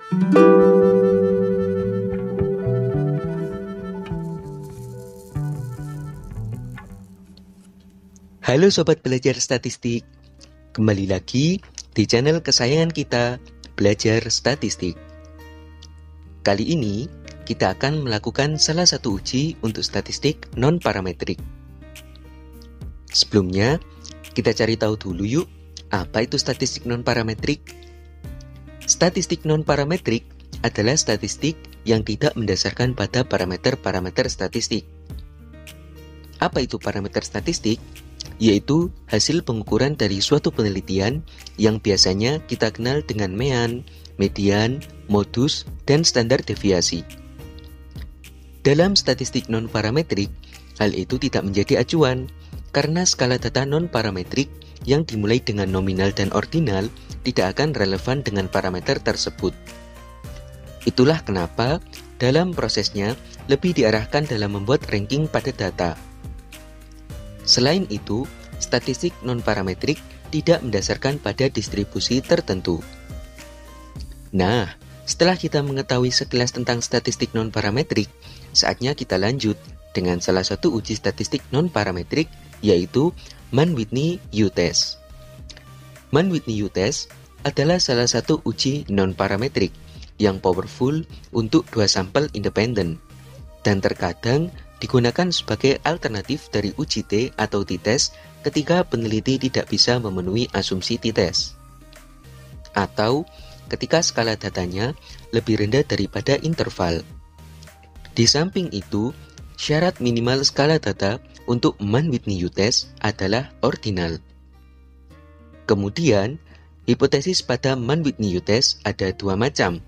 Halo Sobat Belajar Statistik, kembali lagi di channel kesayangan kita, Belajar Statistik. Kali ini, kita akan melakukan salah satu uji untuk statistik non-parametrik. Sebelumnya, kita cari tahu dulu yuk, apa itu statistik non-parametrik? Statistik non-parametrik adalah statistik yang tidak mendasarkan pada parameter-parameter statistik. Apa itu parameter statistik? Yaitu hasil pengukuran dari suatu penelitian yang biasanya kita kenal dengan mean, median, modus, dan standar deviasi. Dalam statistik non-parametrik, hal itu tidak menjadi acuan, karena skala data non-parametrik yang dimulai dengan nominal dan ordinal tidak akan relevan dengan parameter tersebut. Itulah kenapa dalam prosesnya lebih diarahkan dalam membuat ranking pada data. Selain itu, statistik non-parametrik tidak mendasarkan pada distribusi tertentu. Nah, setelah kita mengetahui sekilas tentang statistik non-parametrik, saatnya kita lanjut dengan salah satu uji statistik non-parametrik, yaitu Mann-Whitney U-Test. Mann-Whitney U-Test adalah salah satu uji non-parametrik yang powerful untuk dua sampel independen, dan terkadang digunakan sebagai alternatif dari uji T atau t-test ketika peneliti tidak bisa memenuhi asumsi t-test, atau ketika skala datanya lebih rendah daripada interval. Di samping itu, syarat minimal skala data untuk Mann-Whitney U-Test adalah ordinal. Kemudian, hipotesis pada Mann-Whitney U-Test ada dua macam,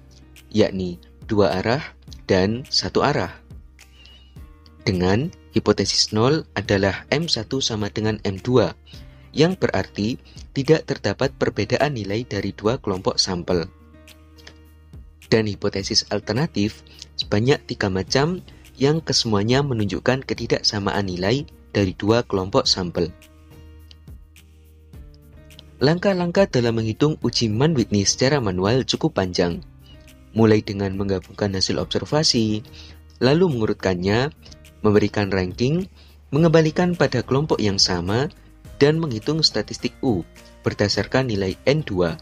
yakni dua arah dan satu arah. Dengan hipotesis 0 adalah M1 sama dengan M2, yang berarti tidak terdapat perbedaan nilai dari dua kelompok sampel. Dan hipotesis alternatif sebanyak 3 macam yang kesemuanya menunjukkan ketidaksamaan nilai dari dua kelompok sampel. Langkah-langkah dalam menghitung uji Mann-Whitney secara manual cukup panjang, mulai dengan menggabungkan hasil observasi, lalu mengurutkannya, memberikan ranking, mengembalikan pada kelompok yang sama, dan menghitung statistik U berdasarkan nilai N2,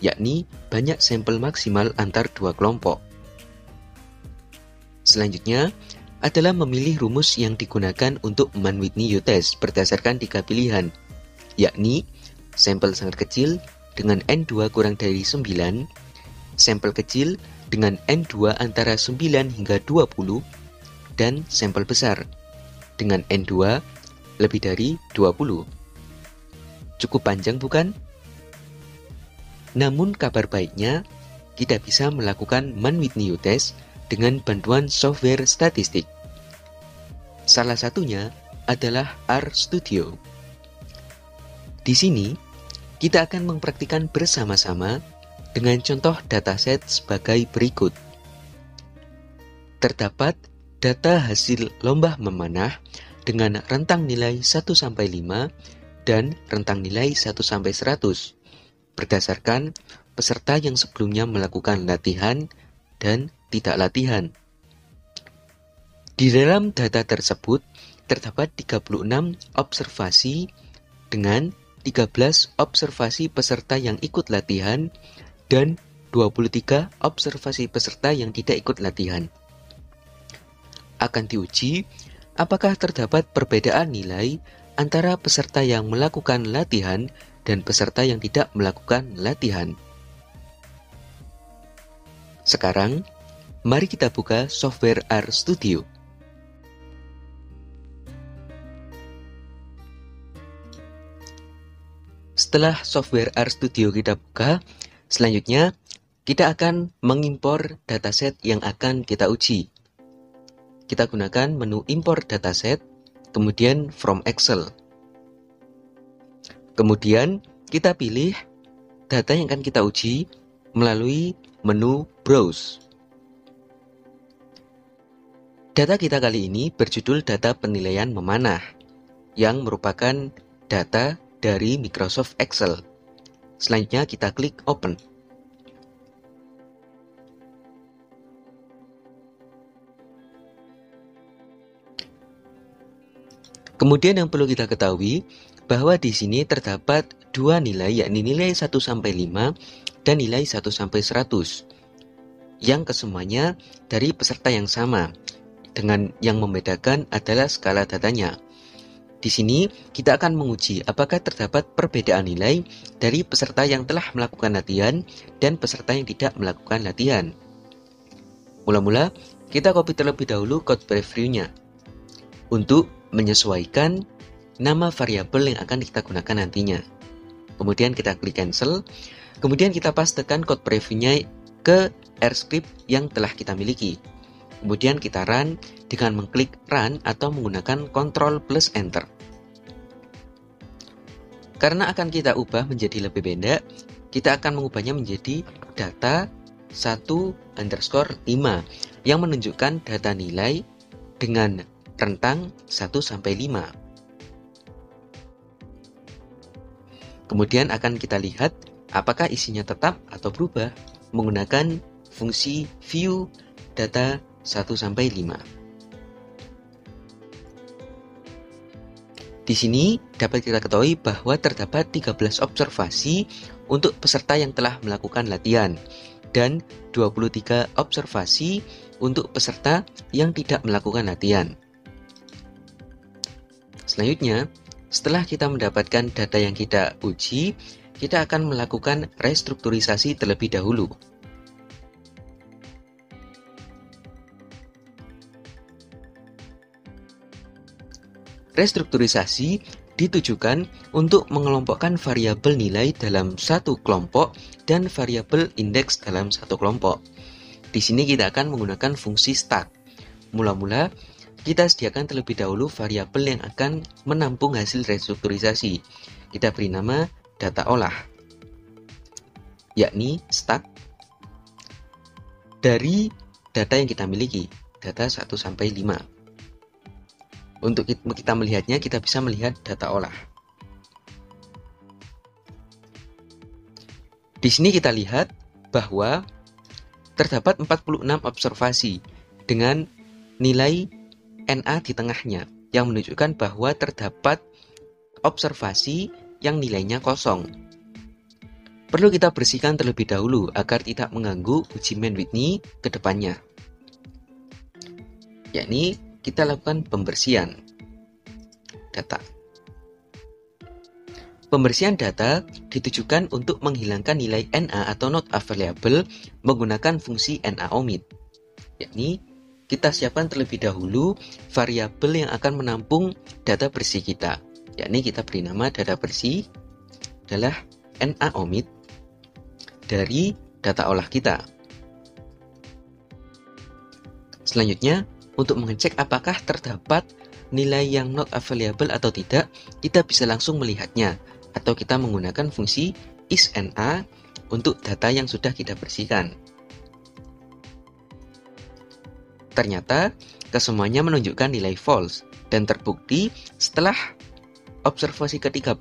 yakni banyak sampel maksimal antar dua kelompok. Selanjutnya adalah memilih rumus yang digunakan untuk Mann-Whitney U-Test berdasarkan 3 pilihan, yakni sampel sangat kecil dengan N2 kurang dari 9, sampel kecil dengan N2 antara 9 hingga 20, dan sampel besar dengan N2 lebih dari 20. Cukup panjang bukan? Namun kabar baiknya, kita bisa melakukan Mann-Whitney U-Test dengan bantuan software statistik. Salah satunya adalah RStudio. Di sini, kita akan mempraktikkan bersama-sama dengan contoh dataset sebagai berikut. Terdapat data hasil lomba memanah dengan rentang nilai 1-5 dan rentang nilai 1-100 berdasarkan peserta yang sebelumnya melakukan latihan dan tidak latihan. Di dalam data tersebut terdapat 36 observasi dengan 13 observasi peserta yang ikut latihan dan 23 observasi peserta yang tidak ikut latihan. Akan diuji apakah terdapat perbedaan nilai antara peserta yang melakukan latihan dan peserta yang tidak melakukan latihan. Sekarang, mari kita buka software RStudio. Setelah software RStudio kita buka, selanjutnya kita akan mengimpor dataset yang akan kita uji. Kita gunakan menu import dataset, kemudian from Excel. Kemudian kita pilih data yang akan kita uji melalui menu browse. Data kita kali ini berjudul data penilaian memanah, yang merupakan data dari Microsoft Excel. Selanjutnya kita klik open. Kemudian yang perlu kita ketahui bahwa di sini terdapat dua nilai, yakni nilai 1-5 dan nilai 1-100 yang kesemuanya dari peserta yang sama, dengan yang membedakan adalah skala datanya. Di sini kita akan menguji apakah terdapat perbedaan nilai dari peserta yang telah melakukan latihan dan peserta yang tidak melakukan latihan. Mula-mula kita copy terlebih dahulu code preview-nya untuk menyesuaikan nama variabel yang akan kita gunakan nantinya. Kemudian kita klik cancel, kemudian kita pastekan code preview-nya ke R script yang telah kita miliki. Kemudian kita run dengan mengklik run atau menggunakan Ctrl plus Enter. Karena akan kita ubah menjadi lebih pendek, kita akan mengubahnya menjadi data 1_5 yang menunjukkan data nilai dengan rentang 1-5. Kemudian akan kita lihat apakah isinya tetap atau berubah menggunakan fungsi view data 1-5. Di sini dapat kita ketahui bahwa terdapat 13 observasi untuk peserta yang telah melakukan latihan dan 23 observasi untuk peserta yang tidak melakukan latihan. Selanjutnya, setelah kita mendapatkan data yang kita uji, kita akan melakukan restrukturisasi terlebih dahulu. Restrukturisasi ditujukan untuk mengelompokkan variabel nilai dalam satu kelompok dan variabel indeks dalam satu kelompok. Di sini kita akan menggunakan fungsi stack. Mula-mula kita sediakan terlebih dahulu variabel yang akan menampung hasil restrukturisasi. Kita beri nama data olah, yakni stack dari data yang kita miliki, data 1-5. Untuk kita melihatnya, kita bisa melihat data olah. Di sini kita lihat bahwa terdapat 46 observasi dengan nilai NA di tengahnya, yang menunjukkan bahwa terdapat observasi yang nilainya kosong. Perlu kita bersihkan terlebih dahulu agar tidak mengganggu uji Mann-Whitney ke depannya. Yakni kita lakukan pembersihan data. Pembersihan data ditujukan untuk menghilangkan nilai NA atau not available menggunakan fungsi NA omit. Yakni kita siapkan terlebih dahulu variabel yang akan menampung data bersih kita. Yakni kita beri nama data bersih adalah NA omit dari data olah kita. Selanjutnya, untuk mengecek apakah terdapat nilai yang not available atau tidak, kita bisa langsung melihatnya, atau kita menggunakan fungsi isNA untuk data yang sudah kita bersihkan. Ternyata, kesemuanya menunjukkan nilai false, dan terbukti setelah observasi ke-13,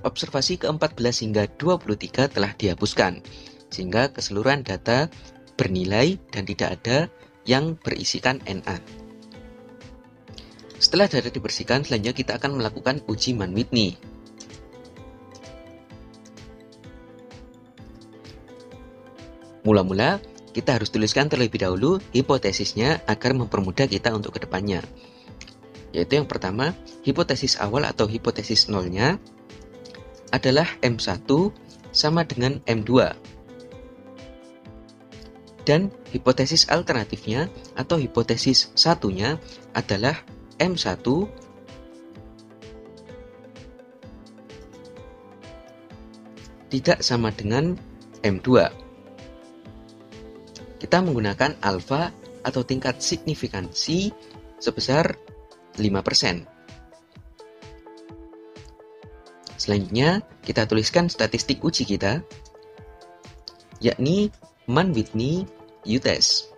observasi ke-14 hingga 23 telah dihapuskan, sehingga keseluruhan data bernilai dan tidak ada yang berisikan NA. Setelah data dibersihkan, selanjutnya kita akan melakukan uji Mann-Whitney. Mula-mula, kita harus tuliskan terlebih dahulu hipotesisnya agar mempermudah kita untuk kedepannya. Yaitu yang pertama, hipotesis awal atau hipotesis nolnya adalah M1 sama dengan M2. Dan hipotesis alternatifnya atau hipotesis satunya adalah M1 tidak sama dengan M2. Kita menggunakan alfa atau tingkat signifikansi sebesar 5%. Selanjutnya, kita tuliskan statistik uji kita, yakni Mann-Whitney U-test.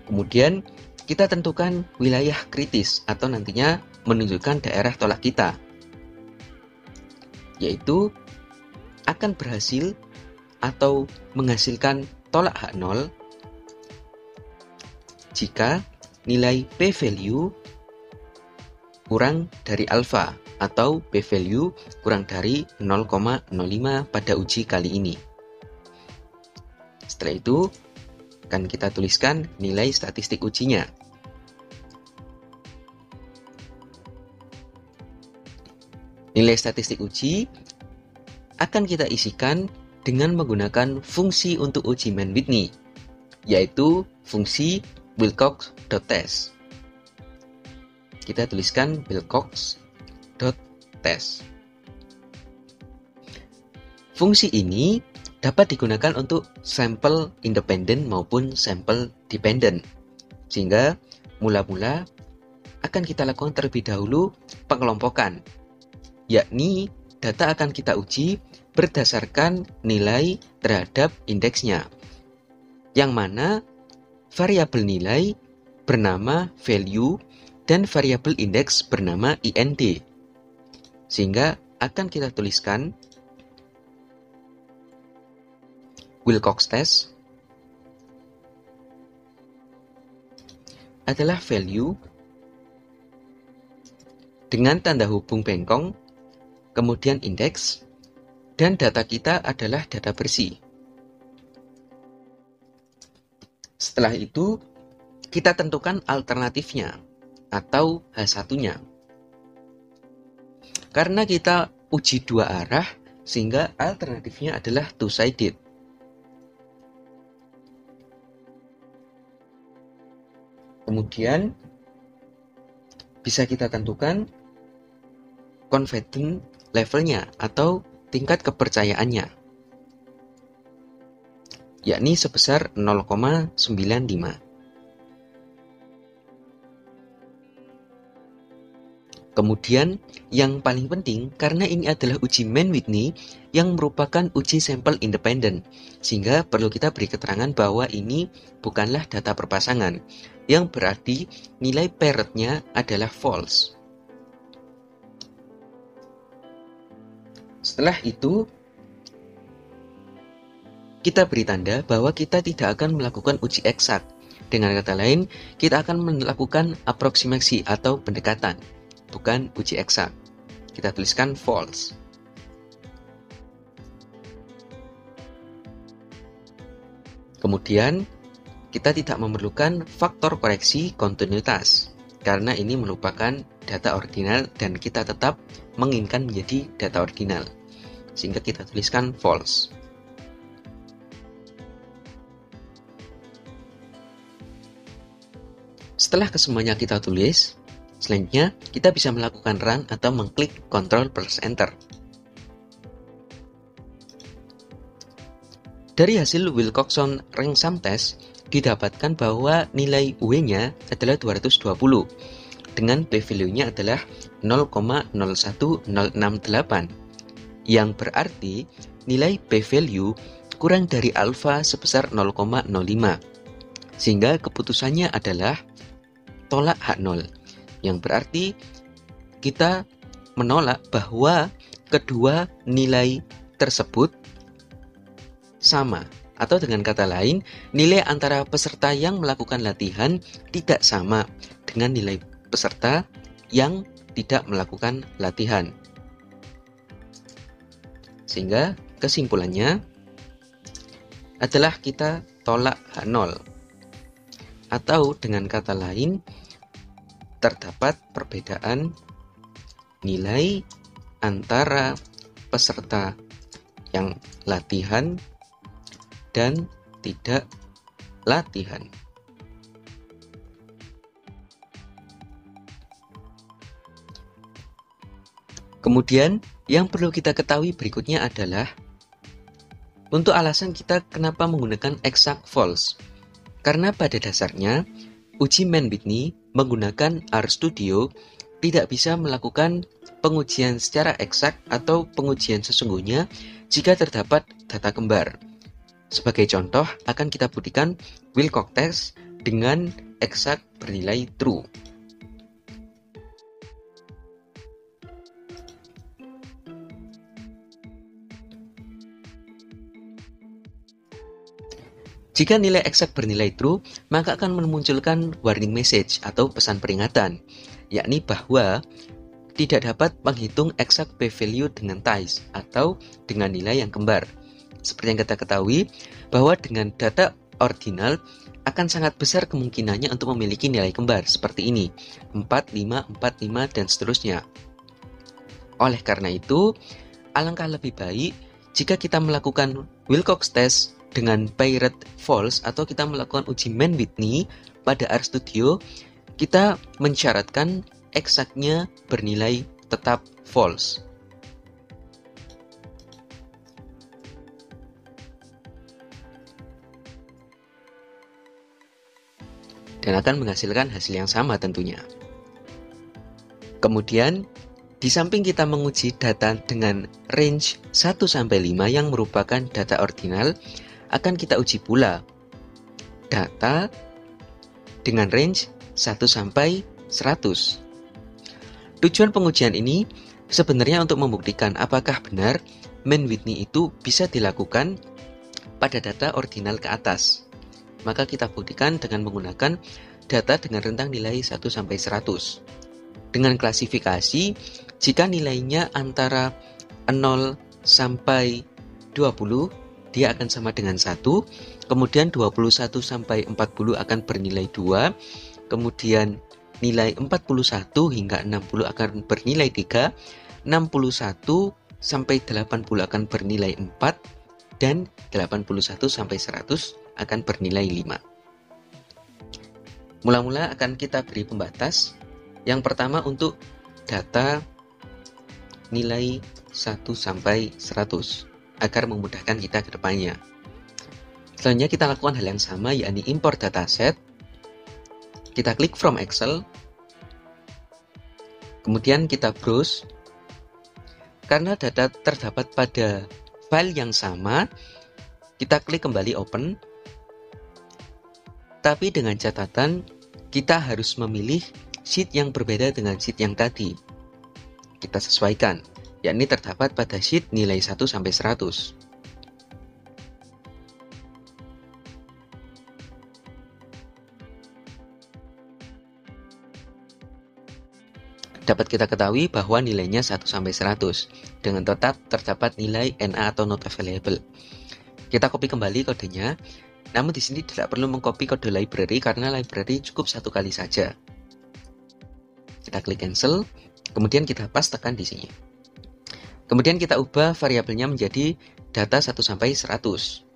Kemudian, kita tentukan wilayah kritis atau nantinya menunjukkan daerah tolak kita, yaitu akan berhasil atau menghasilkan tolak H0 jika nilai p-value kurang dari alfa atau p-value kurang dari 0,05 pada uji kali ini. Setelah itu, akan kita tuliskan nilai statistik ujinya. Nilai statistik uji akan kita isikan dengan menggunakan fungsi untuk uji Mann-Whitney, yaitu fungsi Wilcox.test. Kita tuliskan Wilcox.test. Fungsi ini dapat digunakan untuk sampel independen maupun sampel dependent. Sehingga mula-mula akan kita lakukan terlebih dahulu pengelompokan, yakni data akan kita uji berdasarkan nilai terhadap indeksnya, yang mana variabel nilai bernama value dan variabel indeks bernama IND. Sehingga akan kita tuliskan Wilcox test adalah value dengan tanda hubung bengkong, kemudian indeks, dan data kita adalah data bersih. Setelah itu, kita tentukan alternatifnya atau H1-nya. Karena kita uji dua arah, sehingga alternatifnya adalah two-sided. Kemudian, bisa kita tentukan confidence levelnya atau tingkat kepercayaannya, yakni sebesar 0,95. Kemudian, yang paling penting, karena ini adalah uji Mann-Whitney yang merupakan uji sampel independen, sehingga perlu kita beri keterangan bahwa ini bukanlah data perpasangan, yang berarti nilai parity-nya adalah false. Setelah itu, kita beri tanda bahwa kita tidak akan melakukan uji eksak. Dengan kata lain, kita akan melakukan aproksimasi atau pendekatan, bukan uji eksak. Kita tuliskan false. Kemudian, kita tidak memerlukan faktor koreksi kontinuitas, karena ini merupakan data ordinal dan kita tetap menginginkan menjadi data ordinal. Sehingga kita tuliskan false. Setelah kesemuanya kita tulis, selanjutnya kita bisa melakukan run atau mengklik Ctrl plus Enter. Dari hasil Wilcoxon Rank Sum Test didapatkan bahwa nilai W-nya adalah 220 dengan p-value-nya adalah 0,01068, yang berarti nilai p-value kurang dari alfa sebesar 0,05, sehingga keputusannya adalah tolak H0, yang berarti kita menolak bahwa kedua nilai tersebut sama, atau dengan kata lain, nilai antara peserta yang melakukan latihan tidak sama dengan nilai peserta yang tidak melakukan latihan. Sehingga kesimpulannya adalah kita tolak H0, atau dengan kata lain, terdapat perbedaan nilai antara peserta yang latihan dan tidak latihan. Kemudian, yang perlu kita ketahui berikutnya adalah untuk alasan kita kenapa menggunakan exact false. Karena pada dasarnya, uji Mann-Whitney menggunakan RStudio tidak bisa melakukan pengujian secara eksak atau pengujian sesungguhnya jika terdapat data kembar. Sebagai contoh, akan kita buktikan Wilcox test dengan eksak bernilai true. Jika nilai eksak bernilai true, maka akan memunculkan warning message atau pesan peringatan, yakni bahwa tidak dapat menghitung exact p-value dengan ties atau dengan nilai yang kembar. Seperti yang kita ketahui, bahwa dengan data ordinal akan sangat besar kemungkinannya untuk memiliki nilai kembar seperti ini, 4, 5, 4, 5, dan seterusnya. Oleh karena itu, alangkah lebih baik jika kita melakukan Wilcox test dengan paired false atau kita melakukan uji Mann-Whitney pada RStudio, kita mensyaratkan eksaknya bernilai tetap false. Dan akan menghasilkan hasil yang sama tentunya. Kemudian, di samping kita menguji data dengan range 1-5 yang merupakan data ordinal, akan kita uji pula data dengan range 1-100. Tujuan pengujian ini sebenarnya untuk membuktikan apakah benar Mann-Whitney itu bisa dilakukan pada data ordinal ke atas. Maka kita buktikan dengan menggunakan data dengan rentang nilai 1-100. Dengan klasifikasi, jika nilainya antara 0 sampai 20, dia akan sama dengan 1. Kemudian 21 sampai 40 akan bernilai 2. Kemudian nilai 41 hingga 60 akan bernilai 3. 61 sampai 80 akan bernilai 4. Dan 81 sampai 100 akan bernilai 5. Mula-mula akan kita beri pembatas. Yang pertama untuk data nilai 1 sampai 100 agar memudahkan kita ke depannya. Selanjutnya kita lakukan hal yang sama, yakni import dataset. Kita klik from Excel. Kemudian kita browse. Karena data terdapat pada file yang sama, kita klik kembali open. Tapi dengan catatan, kita harus memilih sheet yang berbeda dengan sheet yang tadi. Kita sesuaikan, yakni terdapat pada sheet nilai 1 sampai 100. Dapat kita ketahui bahwa nilainya 1 sampai 100, dengan tetap terdapat nilai NA atau not available. Kita copy kembali kodenya. Namun di sini tidak perlu mengcopy kode library karena library cukup satu kali saja. Kita klik cancel, kemudian kita pastekan di sini. Kemudian kita ubah variabelnya menjadi data 1 sampai 100.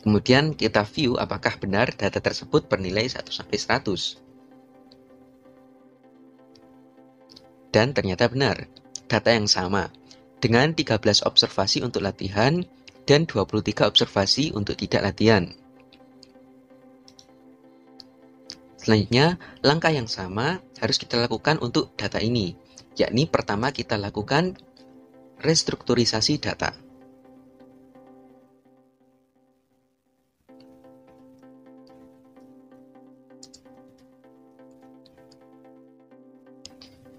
Kemudian kita view apakah benar data tersebut bernilai 1 sampai 100. Dan ternyata benar, data yang sama. Dengan 13 observasi untuk latihan dan 23 observasi untuk tidak latihan. Selanjutnya, langkah yang sama harus kita lakukan untuk data ini, yakni pertama kita lakukan restrukturisasi data.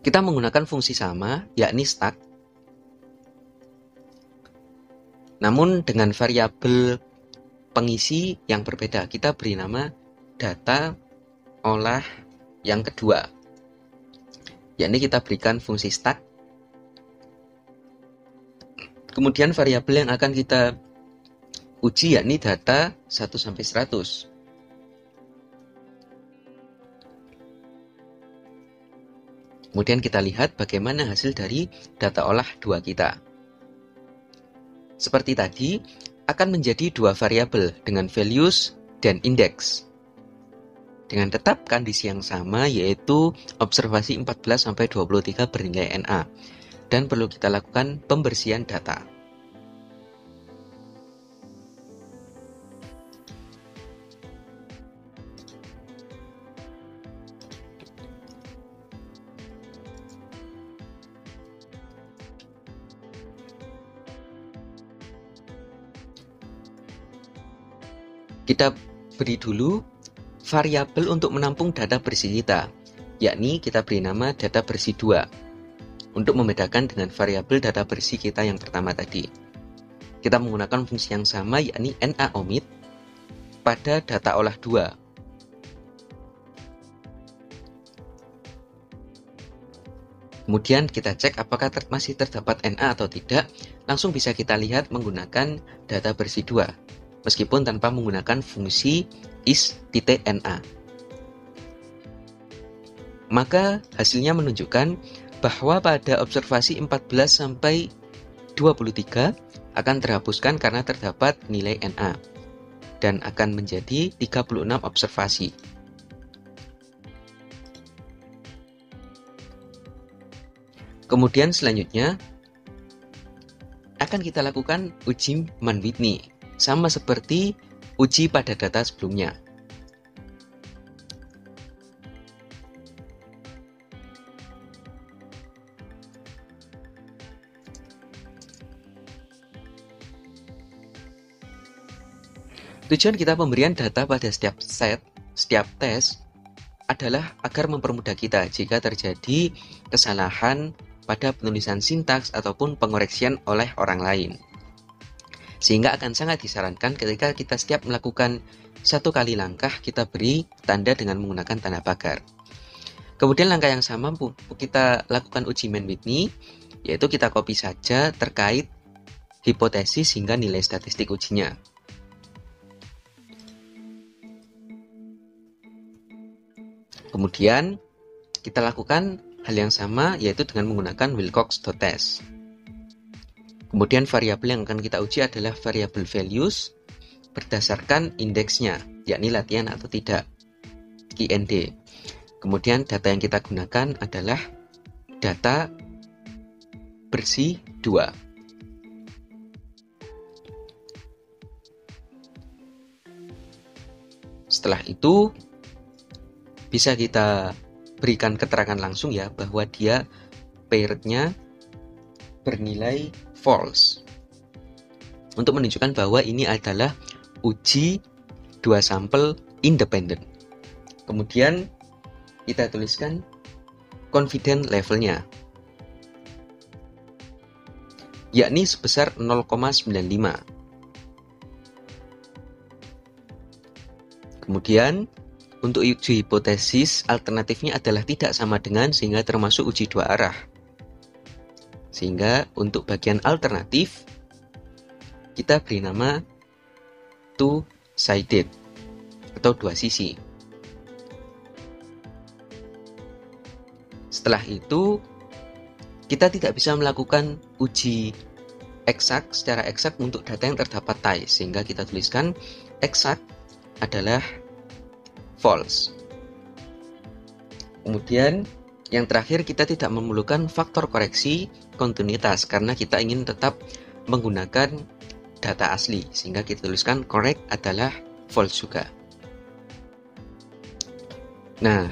Kita menggunakan fungsi sama, yakni stack. Namun dengan variabel pengisi yang berbeda, kita beri nama data olah yang kedua. Yakni kita berikan fungsi stack. Kemudian variabel yang akan kita uji yakni data 1 sampai 100. Kemudian kita lihat bagaimana hasil dari data olah 2 kita. Seperti tadi, akan menjadi 2 variabel dengan values dan index. Dengan tetap kondisi yang sama, yaitu observasi 14-23 bernilai NA. Dan perlu kita lakukan pembersihan data. Kita beri dulu variabel untuk menampung data bersih kita, yakni kita beri nama data bersih 2. untuk membedakan dengan variabel data bersih kita yang pertama tadi. Kita menggunakan fungsi yang sama, yakni NaOmit pada data olah 2. Kemudian kita cek apakah masih terdapat Na atau tidak, langsung bisa kita lihat menggunakan data bersih 2, meskipun tanpa menggunakan fungsi is.na. Maka hasilnya menunjukkan bahwa pada observasi 14 sampai 23 akan terhapuskan karena terdapat nilai Na, dan akan menjadi 36 observasi. Kemudian selanjutnya akan kita lakukan uji Mann-Whitney, sama seperti uji pada data sebelumnya. Tujuan kita pemberian data pada setiap tes adalah agar mempermudah kita jika terjadi kesalahan pada penulisan sintaks ataupun pengoreksian oleh orang lain. Sehingga akan sangat disarankan ketika kita setiap melakukan satu kali langkah, kita beri tanda dengan menggunakan tanda pagar. Kemudian langkah yang sama kita lakukan uji Mann-Whitney, yaitu kita copy saja terkait hipotesis hingga nilai statistik ujinya. Kemudian kita lakukan hal yang sama, yaitu dengan menggunakan Wilcox.test. Kemudian variabel yang akan kita uji adalah variabel values berdasarkan indeksnya, yakni latihan atau tidak, IND. Kemudian data yang kita gunakan adalah data bersih 2. Setelah itu bisa kita berikan keterangan langsung ya bahwa dia paired-nya bernilai false, untuk menunjukkan bahwa ini adalah uji 2 sampel independen. Kemudian kita tuliskan confidence levelnya, yakni sebesar 0,95. Kemudian untuk uji hipotesis alternatifnya adalah tidak sama dengan, sehingga termasuk uji 2 arah. Sehingga untuk bagian alternatif kita beri nama two-sided atau 2 sisi. Setelah itu kita tidak bisa melakukan uji eksak secara eksak untuk data yang terdapat tie, sehingga kita tuliskan eksak adalah false. Kemudian yang terakhir, kita tidak memerlukan faktor koreksi kontinuitas karena kita ingin tetap menggunakan data asli, sehingga kita tuliskan correct adalah false juga. Nah,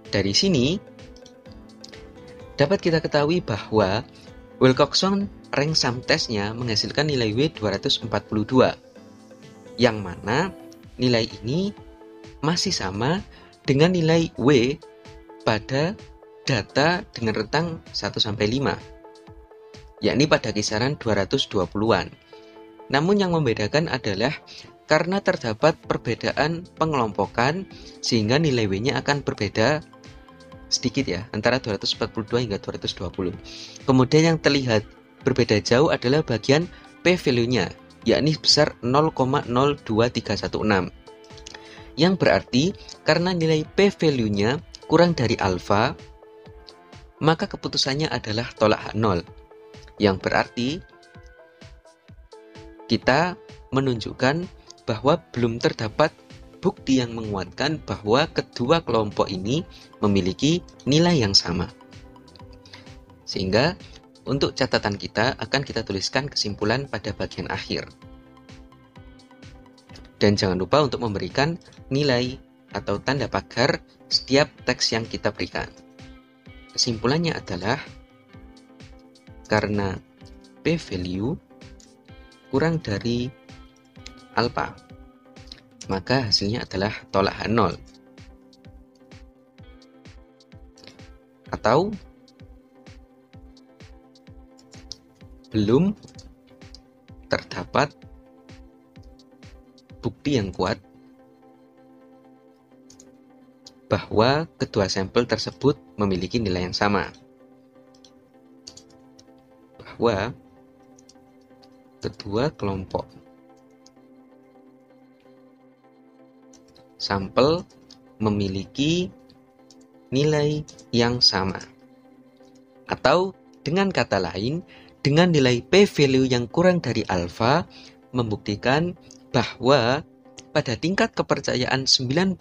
dari sini dapat kita ketahui bahwa Wilcoxon rank sum testnya menghasilkan nilai W 242, yang mana nilai ini masih sama dengan nilai W pada data dengan rentang 1-5, yakni pada kisaran 220-an. Namun yang membedakan adalah karena terdapat perbedaan pengelompokan, sehingga nilai W-nya akan berbeda sedikit ya, antara 242 hingga 220. Kemudian yang terlihat berbeda jauh adalah bagian p-value-nya, yakni sebesar 0,02316. Yang berarti karena nilai p-value-nya kurang dari alfa, maka keputusannya adalah tolak H0. Yang berarti kita menunjukkan bahwa belum terdapat bukti yang menguatkan bahwa kedua kelompok ini memiliki nilai yang sama. Sehingga untuk catatan kita akan kita tuliskan kesimpulan pada bagian akhir. Dan jangan lupa untuk memberikan nilai atau tanda pagar setiap teks yang kita berikan. Kesimpulannya adalah karena p-value kurang dari alfa, maka hasilnya adalah tolak H0. Atau belum terdapat bukti yang kuat bahwa kedua sampel tersebut memiliki nilai yang sama. Bahwa kedua kelompok sampel memiliki nilai yang sama. Atau dengan kata lain, dengan nilai p-value yang kurang dari alfa membuktikan bahwa pada tingkat kepercayaan 95%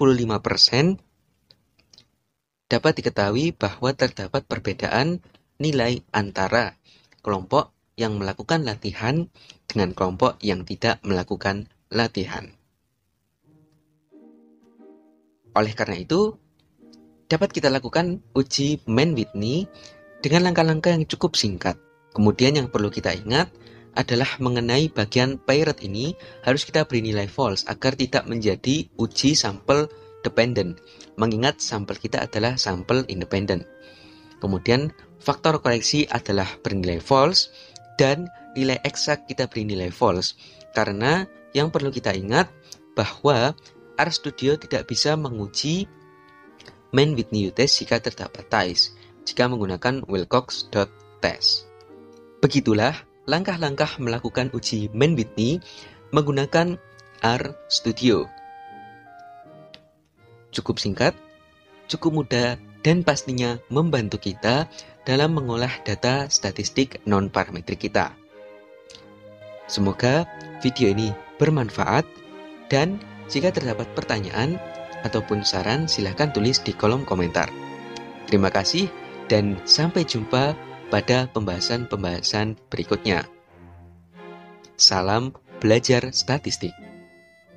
dapat diketahui bahwa terdapat perbedaan nilai antara kelompok yang melakukan latihan dengan kelompok yang tidak melakukan latihan. Oleh karena itu, dapat kita lakukan uji Mann-Whitney dengan langkah-langkah yang cukup singkat. Kemudian yang perlu kita ingat adalah mengenai bagian paired ini harus kita beri nilai false agar tidak menjadi uji sampel dependent, mengingat sampel kita adalah sampel independent. Kemudian faktor koreksi adalah bernilai false dan nilai eksak kita beri nilai false, karena yang perlu kita ingat bahwa RStudio tidak bisa menguji Mann-Whitney test jika terdapat ties jika menggunakan Wilcox.test. Begitulah langkah-langkah melakukan uji Mann-Whitney menggunakan RStudio. Cukup singkat, cukup mudah, dan pastinya membantu kita dalam mengolah data statistik non-parametrik kita. Semoga video ini bermanfaat, dan jika terdapat pertanyaan ataupun saran silahkan tulis di kolom komentar. Terima kasih dan sampai jumpa pada pembahasan-pembahasan berikutnya. Salam belajar statistik.